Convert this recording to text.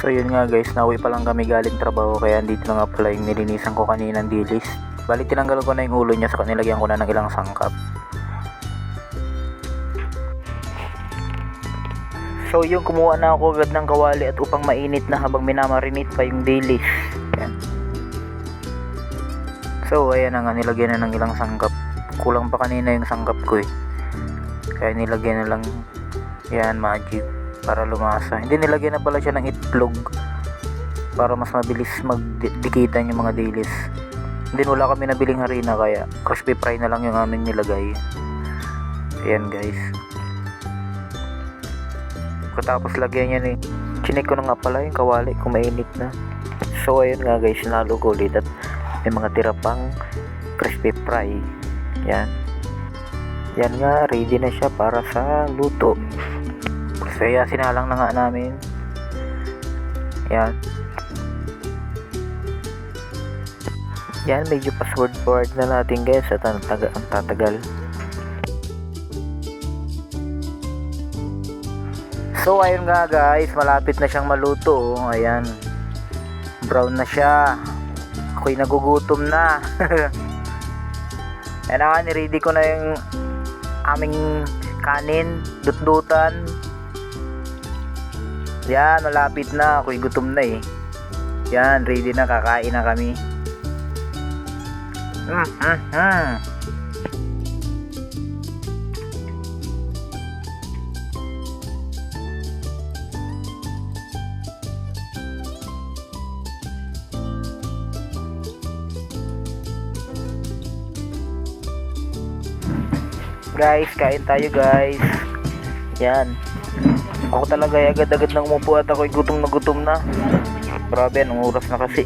So yun nga guys, nauwi pa lang kami galing trabaho, kaya dito na nga pala yung nilinisan ko kaninang dilis. Bali tinanggal ko na yung ulo niya, saka nilagyan ko na ng ilang sangkap. So yung kumuha na ako agad ng kawali at upang mainit na habang minamarinate pa yung dilis. Yan. So ayan na nga, nilagyan na ng ilang sangkap. Kulang pa kanina yung sangkap ko eh, kaya nilagyan na lang yan magic para lumasa. Hindi, nilagyan na pala siya ng itlog para mas mabilis magdikitan yung mga dilis. Hindi, wala kami nabiling harina, kaya crispy fry na lang yung aming nilagay. Ayan guys, katapos lagyan yan eh, chinek ko na nga pala yung kawali kung mainit na. So ayun nga guys, nalo ko ulit at may mga tira pang crispy fry. Yan nga, ready na siya para sa luto. So yan, sinalang na nga namin. Yan, medyo password forward na natin guys at ang tatagal. So ayun nga guys, malapit na siyang maluto. Ayan, brown na siya. Ako'y nagugutom na. Ayan na nga, niready ko na yung aming kanin, dutdutan. Yan, malapit na. Ako'y gutom na eh. Yan, ready na, kakain na kami. Guys, kain tayo guys. Yan, ako talaga ay agad-agad nang umupo at ako'y gutom na. Grabe, anong oras na kasi?